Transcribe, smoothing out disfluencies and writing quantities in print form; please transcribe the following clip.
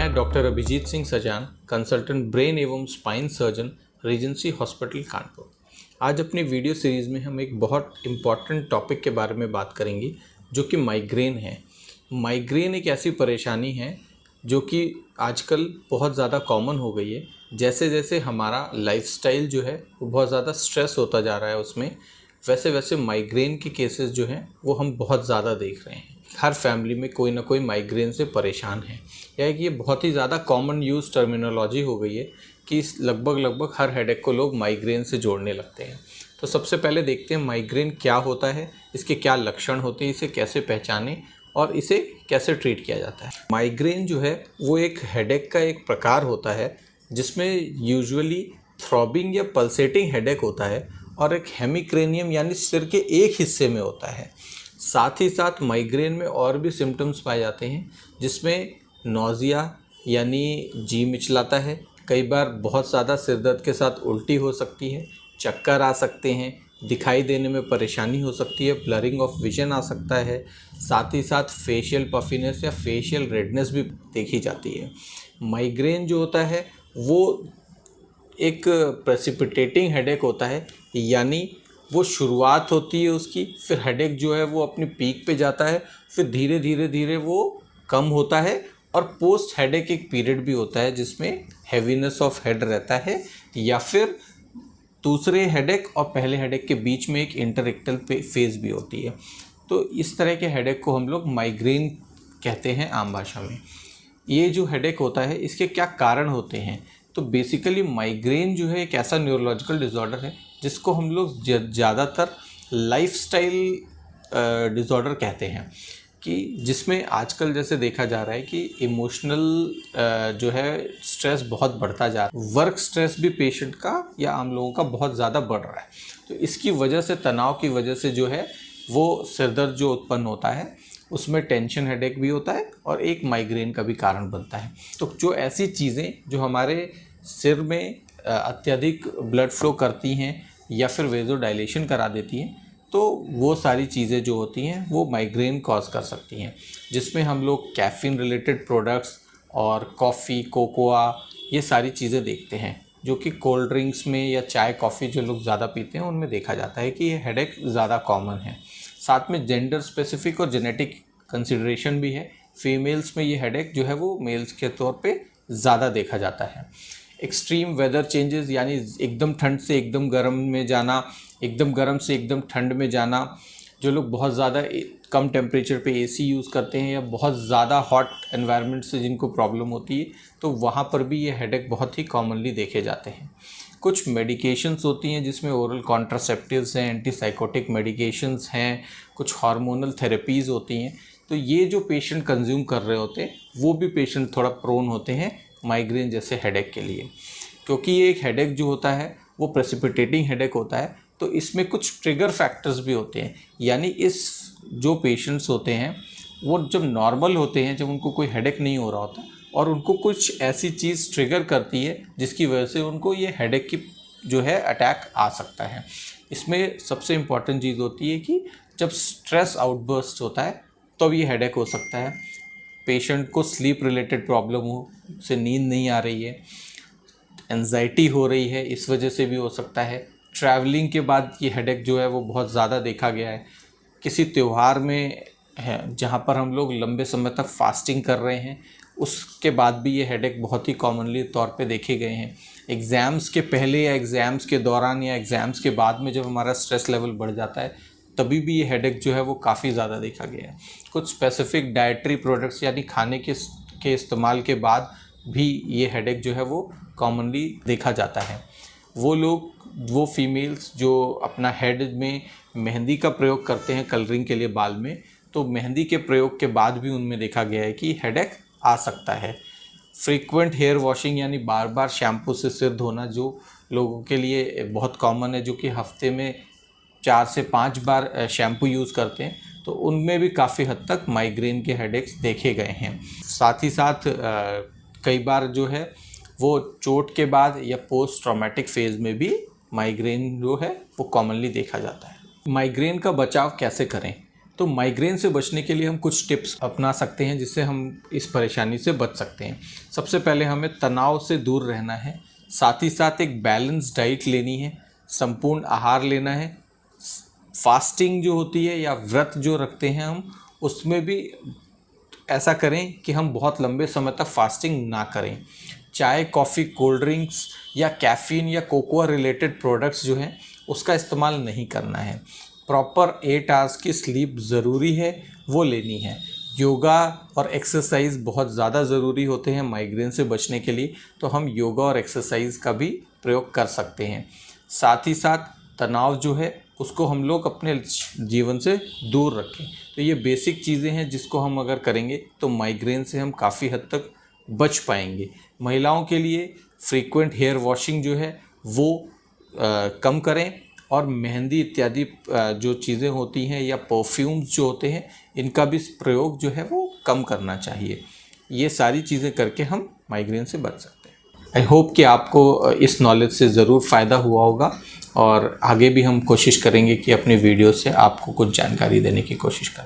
मैं डॉक्टर अभिजीत सिंह सजान, consultant brain एवं spine surgeon, Regency hospital Kanpur. आज अपनी वीडियो सीरीज़ में हम एक बहुत इम्पॉर्टेंट टॉपिक के बारे में बात करेंगे जो कि माइग्रेन है। माइग्रेन एक ऐसी परेशानी है जो कि आजकल बहुत ज़्यादा कॉमन हो गई है। जैसे जैसे हमारा लाइफस्टाइल जो है वो बहुत ज़्यादा स्ट्रेस होता जा रहा है उसमें, वैसे वैसे माइग्रेन के केसेस जो हैं वो हम बहुत ज़्यादा देख रहे हैं। हर फैमिली में कोई ना कोई माइग्रेन से परेशान है। या कि ये बहुत ही ज़्यादा कॉमन यूज़ टर्मिनोलॉजी हो गई है कि लगभग हर हेडेक को लोग माइग्रेन से जोड़ने लगते हैं। तो सबसे पहले देखते हैं माइग्रेन क्या होता है, इसके क्या लक्षण होते हैं, इसे कैसे पहचानें और इसे कैसे ट्रीट किया जाता है। माइग्रेन जो है वो एक हेडेक का एक प्रकार होता है जिसमें यूजुअली थ्रॉबिंग या पल्सेटिंग हेडेक होता है और एक हेमिक्रेनियम यानी सिर के एक हिस्से में होता है। साथ ही साथ माइग्रेन में और भी सिम्टम्स पाए जाते हैं जिसमें नौजिया यानी जी मिचलाता है, कई बार बहुत ज़्यादा सिरदर्द के साथ उल्टी हो सकती है, चक्कर आ सकते हैं, दिखाई देने में परेशानी हो सकती है, ब्लरिंग ऑफ विजन आ सकता है। साथ ही साथ फेशियल पफिनेस या फेशियल रेडनेस भी देखी जाती है। माइग्रेन जो होता है वो एक प्रेसिपिटेटिंग हेडेक होता है, यानी वो शुरुआत होती है उसकी, फिर हेडेक जो है वो अपनी पीक पे जाता है, फिर धीरे धीरे वो कम होता है और पोस्ट हेडेक एक पीरियड भी होता है जिसमें हैवीनेस ऑफ हेड रहता है, या फिर दूसरे हेडेक और पहले हेडेक के बीच में एक इंटरइक्टल फेज भी होती है। तो इस तरह के हेडेक को हम लोग माइग्रेन कहते हैं आम भाषा में। ये जो हेडेक होता है इसके क्या कारण होते हैं, तो बेसिकली माइग्रेन जो है एक ऐसा न्यूरोलॉजिकल डिसऑर्डर है जिसको हम लोग ज़्यादातर लाइफस्टाइल डिसऑर्डर कहते हैं, कि जिसमें आजकल जैसे देखा जा रहा है कि इमोशनल जो है स्ट्रेस बहुत बढ़ता जा रहा है। वर्क स्ट्रेस भी पेशेंट का या आम लोगों का बहुत ज़्यादा बढ़ रहा है। तो इसकी वजह से, तनाव की वजह से जो है वो सिरदर्द जो उत्पन्न होता है उसमें टेंशन हेडेक भी होता है और एक माइग्रेन का भी कारण बनता है। तो जो ऐसी चीज़ें जो हमारे सिर में अत्यधिक ब्लड फ्लो करती हैं या फिर वेज़ोडाइलेशन करा देती हैं, तो वो सारी चीज़ें जो होती हैं वो माइग्रेन कॉज कर सकती हैं, जिसमें हम लोग कैफ़ीन रिलेटेड प्रोडक्ट्स और कॉफ़ी, कोकोआ, ये सारी चीज़ें देखते हैं, जो कि कोल्ड ड्रिंक्स में या चाय कॉफ़ी जो लोग ज़्यादा पीते हैं उनमें देखा जाता है कि ये हेडेक ज़्यादा कॉमन है। साथ में जेंडर स्पेसिफिक और जेनेटिक कंसिडरेशन भी है। फीमेल्स में ये हेडेक जो है वो मेल्स के तौर पे ज़्यादा देखा जाता है। एक्सट्रीम वेदर चेंजेस यानी एकदम ठंड से एकदम गर्म में जाना, एकदम गर्म से एकदम ठंड में जाना, जो लोग बहुत ज़्यादा कम टेम्परेचर पे एसी यूज़ करते हैं या बहुत ज़्यादा हॉट एनवायरनमेंट से जिनको प्रॉब्लम होती है, तो वहाँ पर भी ये हेडेक बहुत ही कॉमनली देखे जाते हैं। कुछ मेडिकेशंस होती हैं जिसमें ओरल कॉन्ट्रासेप्टिव्स हैं, एंटीसाइकोटिक मेडिकेशंस हैं, कुछ हार्मोनल थेरेपीज़ होती हैं। तो ये जो पेशेंट कंज्यूम कर रहे होते हैं वो भी पेशेंट थोड़ा प्रोन होते हैं माइग्रेन जैसे हेडेक के लिए, क्योंकि ये एक हेडेक जो होता है वो प्रेसिपिटेटिंग हेडेक होता है। तो इसमें कुछ ट्रिगर फैक्टर्स भी होते हैं, यानी इस जो पेशेंट्स होते हैं वो जब नॉर्मल होते हैं, जब उनको कोई हेडेक नहीं हो रहा होता और उनको कुछ ऐसी चीज़ ट्रिगर करती है जिसकी वजह से उनको ये हेडेक की जो है अटैक आ सकता है। इसमें सबसे इम्पॉर्टेंट चीज़ होती है कि जब स्ट्रेस आउटबर्स्ट होता है तब ये हेडेक हो सकता है। पेशेंट को स्लीप रिलेटेड प्रॉब्लम हो, उसे नींद नहीं आ रही है, एंजाइटी हो रही है, इस वजह से भी हो सकता है। ट्रैवलिंग के बाद ये हेडेक जो है वो बहुत ज़्यादा देखा गया है। किसी त्यौहार में है जहाँ पर हम लोग लंबे समय तक फास्टिंग कर रहे हैं, उसके बाद भी ये हेडेक बहुत ही कॉमनली तौर पे देखे गए हैं। एग्ज़ाम्स के पहले या एग्ज़ाम्स के दौरान या एग्ज़ाम्स के बाद में जब हमारा स्ट्रेस लेवल बढ़ जाता है तभी भी ये हेडेक जो है वो काफ़ी ज़्यादा देखा गया है। कुछ स्पेसिफिक डाइटरी प्रोडक्ट्स यानी खाने के इस्तेमाल के बाद भी ये हेडेक जो है वो कॉमनली देखा जाता है। वो फीमेल्स जो अपना हेड में मेहंदी का प्रयोग करते हैं कलरिंग के लिए बाल में, तो मेहंदी के प्रयोग के बाद भी उनमें देखा गया है कि हेडेक आ सकता है। फ्रीक्वेंट हेयर वॉशिंग यानी बार बार शैम्पू से सिर धोना जो लोगों के लिए बहुत कॉमन है, जो कि हफ्ते में 4 से 5 बार शैम्पू यूज़ करते हैं, तो उनमें भी काफ़ी हद तक माइग्रेन के हेडेक्स देखे गए हैं। साथ ही साथ कई बार जो है वो चोट के बाद या पोस्ट ट्रॉमेटिक फेज़ में भी माइग्रेन जो है वो कॉमनली देखा जाता है। माइग्रेन का बचाव कैसे करें? तो माइग्रेन से बचने के लिए हम कुछ टिप्स अपना सकते हैं जिससे हम इस परेशानी से बच सकते हैं। सबसे पहले हमें तनाव से दूर रहना है, साथ ही साथ एक बैलेंस डाइट लेनी है, संपूर्ण आहार लेना है। फास्टिंग जो होती है या व्रत जो रखते हैं हम, उसमें भी ऐसा करें कि हम बहुत लंबे समय तक फास्टिंग ना करें। चाय, कॉफ़ी, कोल्ड ड्रिंक्स या कैफ़ीन या कोकोआ रिलेटेड प्रोडक्ट्स जो हैं उसका इस्तेमाल नहीं करना है। प्रॉपर 8 आवर्स की स्लीप ज़रूरी है, वो लेनी है। योगा और एक्सरसाइज बहुत ज़्यादा ज़रूरी होते हैं माइग्रेन से बचने के लिए, तो हम योगा और एक्सरसाइज का भी प्रयोग कर सकते हैं। साथ ही साथ तनाव जो है उसको हम लोग अपने जीवन से दूर रखें। तो ये बेसिक चीज़ें हैं जिसको हम अगर करेंगे तो माइग्रेन से हम काफ़ी हद तक बच पाएंगे। महिलाओं के लिए फ्रीक्वेंट हेयर वॉशिंग जो है वो कम करें, और मेहंदी इत्यादि जो चीज़ें होती हैं या परफ्यूम्स जो होते हैं इनका भी प्रयोग जो है वो कम करना चाहिए। ये सारी चीज़ें करके हम माइग्रेन से बच सकते हैं। आई होप कि आपको इस नॉलेज से ज़रूर फ़ायदा हुआ होगा, और आगे भी हम कोशिश करेंगे कि अपने वीडियो से आपको कुछ जानकारी देने की कोशिश करें।